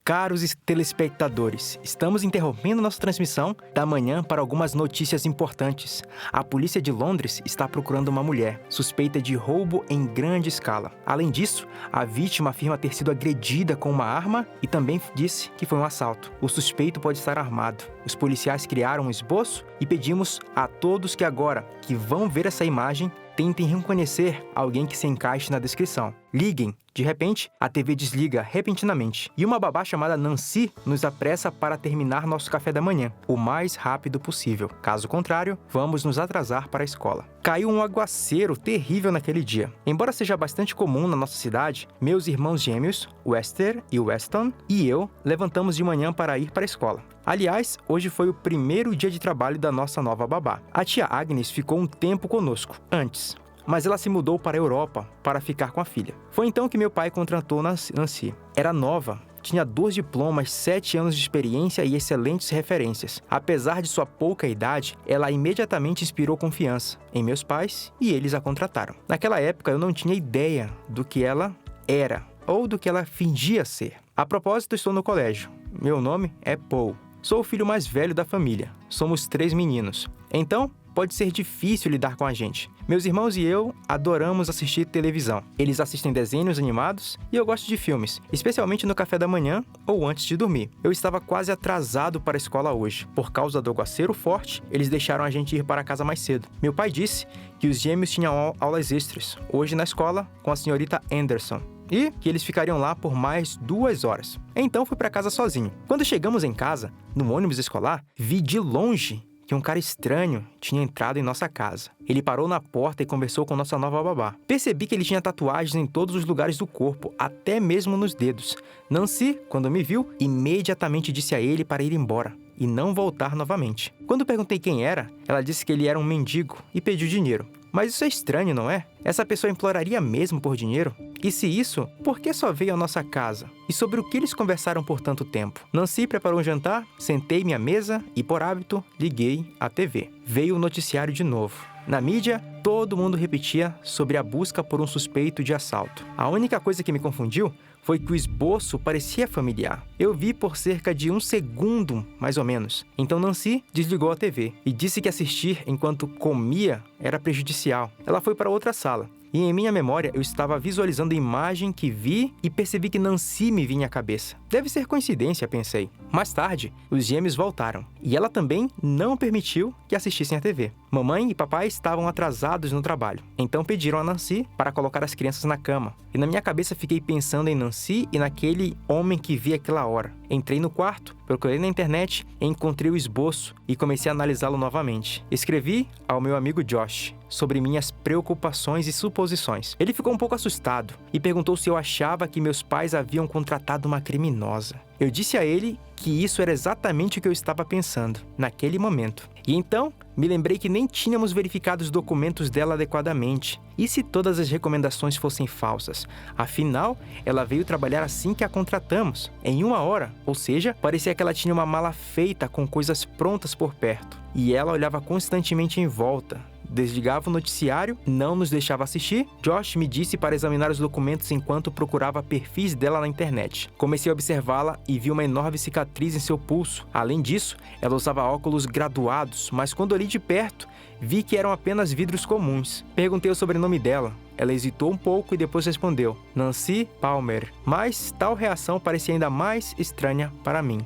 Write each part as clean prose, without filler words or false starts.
Caros telespectadores, estamos interrompendo nossa transmissão da manhã para algumas notícias importantes. A polícia de Londres está procurando uma mulher, suspeita de roubo em grande escala. Além disso, a vítima afirma ter sido agredida com uma arma e também disse que foi um assalto. O suspeito pode estar armado. Os policiais criaram um esboço e pedimos a todos que agora, que vão ver essa imagem, tentem reconhecer alguém que se encaixe na descrição. Liguem. De repente, a TV desliga repentinamente e uma babá chamada Nancy nos apressa para terminar nosso café da manhã o mais rápido possível. Caso contrário, vamos nos atrasar para a escola. Caiu um aguaceiro terrível naquele dia. Embora seja bastante comum na nossa cidade, meus irmãos gêmeos, Wester e Weston, e eu levantamos de manhã para ir para a escola. Aliás, hoje foi o primeiro dia de trabalho da nossa nova babá. A tia Agnes ficou um tempo conosco, antes, mas ela se mudou para a Europa para ficar com a filha. Foi então que meu pai contratou Nancy. Era nova, tinha 2 diplomas, 7 anos de experiência e excelentes referências. Apesar de sua pouca idade, ela imediatamente inspirou confiança em meus pais e eles a contrataram. Naquela época, eu não tinha ideia do que ela era ou do que ela fingia ser. A propósito, estou no colégio. Meu nome é Paul. Sou o filho mais velho da família. Somos 3 meninos. Então, pode ser difícil lidar com a gente. Meus irmãos e eu adoramos assistir televisão. Eles assistem desenhos animados e eu gosto de filmes, especialmente no café da manhã ou antes de dormir. Eu estava quase atrasado para a escola hoje. Por causa do aguaceiro forte, eles deixaram a gente ir para casa mais cedo. Meu pai disse que os gêmeos tinham aulas extras hoje na escola com a senhorita Anderson e que eles ficariam lá por mais 2 horas. Então fui para casa sozinho. Quando chegamos em casa, no ônibus escolar, vi de longe que um cara estranho tinha entrado em nossa casa. Ele parou na porta e conversou com nossa nova babá. Percebi que ele tinha tatuagens em todos os lugares do corpo, até mesmo nos dedos. Nancy, quando me viu, imediatamente disse a ele para ir embora e não voltar novamente. Quando perguntei quem era, ela disse que ele era um mendigo e pediu dinheiro. Mas isso é estranho, não é? Essa pessoa imploraria mesmo por dinheiro? E se isso, por que só veio à nossa casa? E sobre o que eles conversaram por tanto tempo? Nancy preparou um jantar, sentei-me à mesa e, por hábito, liguei a TV. Veio o noticiário de novo. Na mídia, todo mundo repetia sobre a busca por um suspeito de assalto. A única coisa que me confundiu foi que o esboço parecia familiar. Eu vi por cerca de 1 segundo, mais ou menos. Então Nancy desligou a TV e disse que assistir enquanto comia era prejudicial. Ela foi para outra sala. E em minha memória, eu estava visualizando a imagem que vi e percebi que Nancy me vinha à cabeça. Deve ser coincidência, pensei. Mais tarde, os gêmeos voltaram. E ela também não permitiu que assistissem à TV. Mamãe e papai estavam atrasados no trabalho. Então pediram a Nancy para colocar as crianças na cama. E na minha cabeça fiquei pensando em Nancy e naquele homem que vi aquela hora. Entrei no quarto, procurei na internet, encontrei o esboço e comecei a analisá-lo novamente. Escrevi ao meu amigo Josh sobre minhas preocupações e suposições. Ele ficou um pouco assustado e perguntou se eu achava que meus pais haviam contratado uma criminosa. Eu disse a ele que isso era exatamente o que eu estava pensando, naquele momento. E então, me lembrei que nem tínhamos verificado os documentos dela adequadamente. E se todas as recomendações fossem falsas? Afinal, ela veio trabalhar assim que a contratamos, em 1 hora. Ou seja, parecia que ela tinha uma mala feita com coisas prontas por perto. E ela olhava constantemente em volta. Desligava o noticiário, não nos deixava assistir. Josh me disse para examinar os documentos enquanto procurava perfis dela na internet. Comecei a observá-la e vi uma enorme cicatriz em seu pulso. Além disso, ela usava óculos graduados, mas quando olhei de perto, vi que eram apenas vidros comuns. Perguntei o sobrenome dela. Ela hesitou um pouco e depois respondeu, Nancy Palmer. Mas tal reação parecia ainda mais estranha para mim.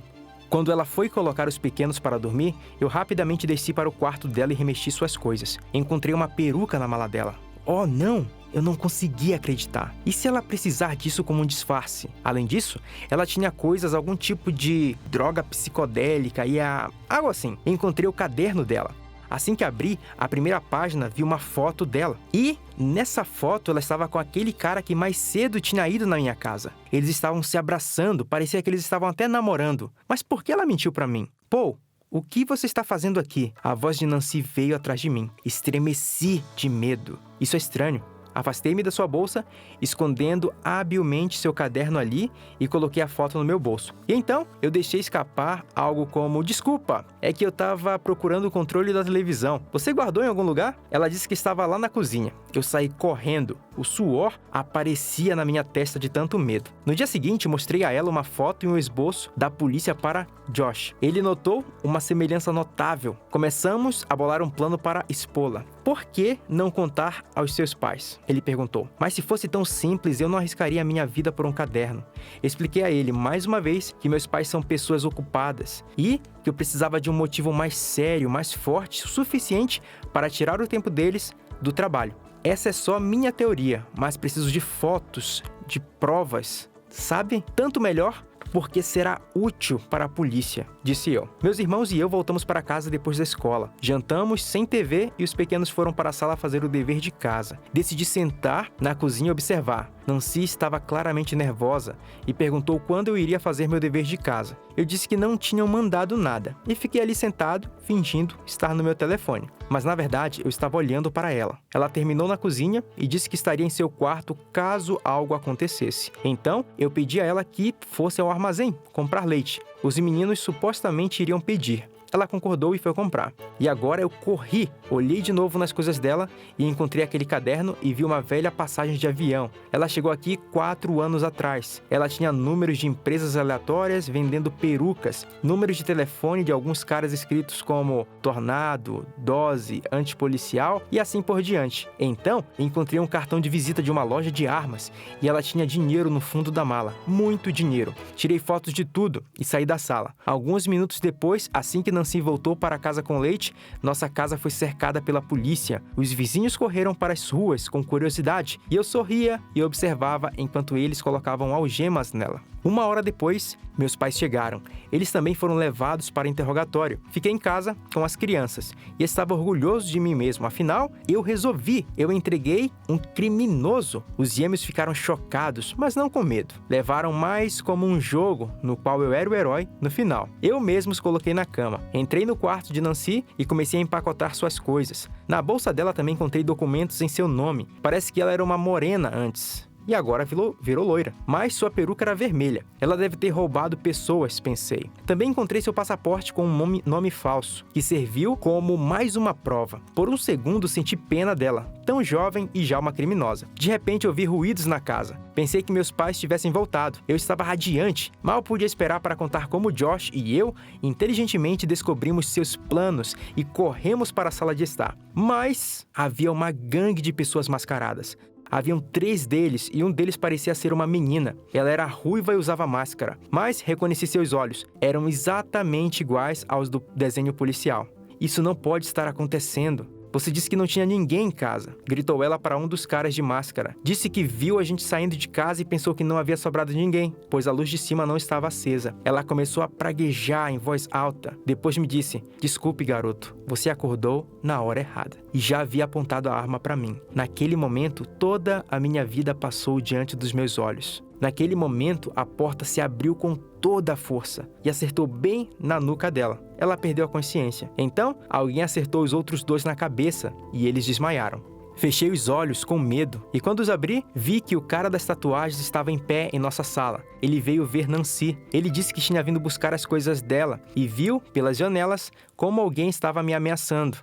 Quando ela foi colocar os pequenos para dormir, eu rapidamente desci para o quarto dela e remexi suas coisas. Encontrei uma peruca na mala dela. Oh, não! Eu não conseguia acreditar. E se ela precisar disso como um disfarce? Além disso, ela tinha coisas, algum tipo de droga psicodélica e algo assim. Encontrei o caderno dela. Assim que abri, a primeira página vi uma foto dela. E nessa foto ela estava com aquele cara que mais cedo tinha ido na minha casa. Eles estavam se abraçando, parecia que eles estavam até namorando. Mas por que ela mentiu para mim? Paul, o que você está fazendo aqui? A voz de Nancy veio atrás de mim. Estremeci de medo. Isso é estranho. Afastei-me da sua bolsa, escondendo habilmente seu caderno ali e coloquei a foto no meu bolso. E então, eu deixei escapar algo como, desculpa, é que eu estava procurando o controle da televisão. Você guardou em algum lugar? Ela disse que estava lá na cozinha. Eu saí correndo. O suor aparecia na minha testa de tanto medo. No dia seguinte, mostrei a ela uma foto e um esboço da polícia para Josh. Ele notou uma semelhança notável. Começamos a bolar um plano para expô-la. Por que não contar aos seus pais? Ele perguntou. Mas se fosse tão simples, eu não arriscaria a minha vida por um caderno. Expliquei a ele, mais uma vez, que meus pais são pessoas ocupadas e que eu precisava de um motivo mais sério, mais forte, o suficiente para tirar o tempo deles do trabalho. Essa é só minha teoria, mas preciso de fotos, de provas, sabe? Tanto melhor, porque será útil para a polícia, disse eu. Meus irmãos e eu voltamos para casa depois da escola. Jantamos sem TV e os pequenos foram para a sala fazer o dever de casa. Decidi sentar na cozinha e observar. Nancy estava claramente nervosa e perguntou quando eu iria fazer meu dever de casa. Eu disse que não tinham mandado nada e fiquei ali sentado, fingindo estar no meu telefone. Mas na verdade, eu estava olhando para ela. Ela terminou na cozinha e disse que estaria em seu quarto caso algo acontecesse. Então, eu pedi a ela que fosse ao armazém comprar leite. Os meninos supostamente iriam pedir. Ela concordou e foi comprar. E agora eu corri, olhei de novo nas coisas dela e encontrei aquele caderno e vi uma velha passagem de avião. Ela chegou aqui 4 anos atrás. Ela tinha números de empresas aleatórias vendendo perucas, números de telefone de alguns caras escritos como Tornado, Dose, Antipolicial e assim por diante. Então, encontrei um cartão de visita de uma loja de armas e ela tinha dinheiro no fundo da mala. Muito dinheiro. Tirei fotos de tudo e saí da sala. Alguns minutos depois, assim que Nancy voltou para casa com leite, nossa casa foi cercada pela polícia. Os vizinhos correram para as ruas com curiosidade e eu sorria e observava enquanto eles colocavam algemas nela. 1 hora depois, meus pais chegaram. Eles também foram levados para interrogatório. Fiquei em casa com as crianças e estava orgulhoso de mim mesmo. Afinal, eu resolvi. Eu entreguei um criminoso. Os gêmeos ficaram chocados, mas não com medo. Levaram mais como um jogo no qual eu era o herói no final. Eu mesmo os coloquei na cama. Entrei no quarto de Nancy e comecei a empacotar suas coisas. Na bolsa dela também encontrei documentos em seu nome. Parece que ela era uma morena antes. E agora virou loira. Mas sua peruca era vermelha. Ela deve ter roubado pessoas, pensei. Também encontrei seu passaporte com um nome falso, que serviu como mais uma prova. Por um segundo senti pena dela, tão jovem e já uma criminosa. De repente ouvi ruídos na casa. Pensei que meus pais tivessem voltado. Eu estava radiante. Mal podia esperar para contar como Josh e eu, inteligentemente, descobrimos seus planos e corremos para a sala de estar. Mas havia uma gangue de pessoas mascaradas. Haviam 3 deles e um deles parecia ser uma menina. Ela era ruiva e usava máscara, mas reconheci seus olhos. Eram exatamente iguais aos do desenho policial. Isso não pode estar acontecendo. Você disse que não tinha ninguém em casa, gritou ela para um dos caras de máscara. Disse que viu a gente saindo de casa e pensou que não havia sobrado ninguém, pois a luz de cima não estava acesa. Ela começou a praguejar em voz alta. Depois me disse, desculpe garoto, você acordou na hora errada. E já havia apontado a arma para mim. Naquele momento, toda a minha vida passou diante dos meus olhos. Naquele momento, a porta se abriu com toda a força e acertou bem na nuca dela. Ela perdeu a consciência. Então, alguém acertou os outros 2 na cabeça e eles desmaiaram. Fechei os olhos com medo e quando os abri, vi que o cara das tatuagens estava em pé em nossa sala. Ele veio ver Nancy. Ele disse que tinha vindo buscar as coisas dela e viu, pelas janelas, como alguém estava me ameaçando.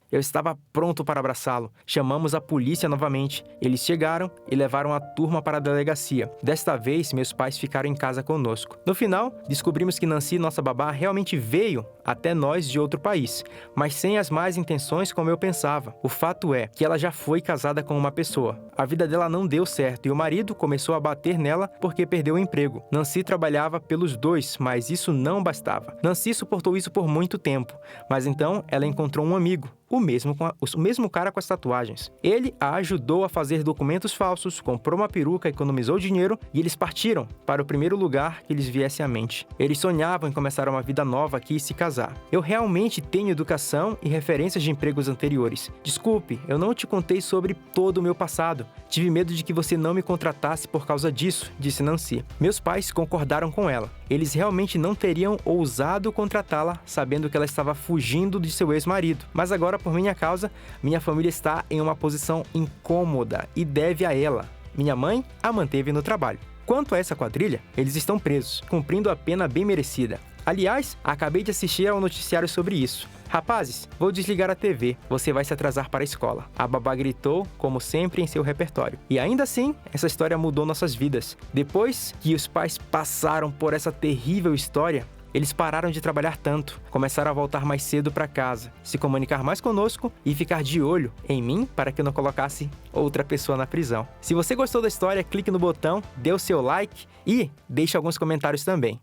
Eu estava pronto para abraçá-lo. Chamamos a polícia novamente. Eles chegaram e levaram a turma para a delegacia. Desta vez, meus pais ficaram em casa conosco. No final, descobrimos que Nancy, nossa babá, realmente veio até nós de outro país, mas sem as más intenções como eu pensava. O fato é que ela já foi casada com uma pessoa. A vida dela não deu certo e o marido começou a bater nela porque perdeu o emprego. Nancy trabalhava pelos 2, mas isso não bastava. Nancy suportou isso por muito tempo, mas então ela encontrou um amigo. O mesmo cara com as tatuagens. Ele a ajudou a fazer documentos falsos, comprou uma peruca, economizou dinheiro e eles partiram para o primeiro lugar que lhes viesse à mente. Eles sonhavam em começar uma vida nova aqui e se casar. Eu realmente tenho educação e referências de empregos anteriores. Desculpe, eu não te contei sobre todo o meu passado. Tive medo de que você não me contratasse por causa disso, disse Nancy. Meus pais concordaram com ela. Eles realmente não teriam ousado contratá-la, sabendo que ela estava fugindo de seu ex-marido. Mas agora, por minha causa, minha família está em uma posição incômoda e deve a ela. Minha mãe a manteve no trabalho. Quanto a essa quadrilha, eles estão presos, cumprindo a pena bem merecida. Aliás, acabei de assistir ao noticiário sobre isso. Rapazes, vou desligar a TV, você vai se atrasar para a escola. A babá gritou, como sempre, em seu repertório. E ainda assim, essa história mudou nossas vidas. Depois que os pais passaram por essa terrível história, eles pararam de trabalhar tanto, começaram a voltar mais cedo para casa, se comunicar mais conosco e ficar de olho em mim para que eu não colocasse outra pessoa na prisão. Se você gostou da história, clique no botão, dê o seu like e deixe alguns comentários também.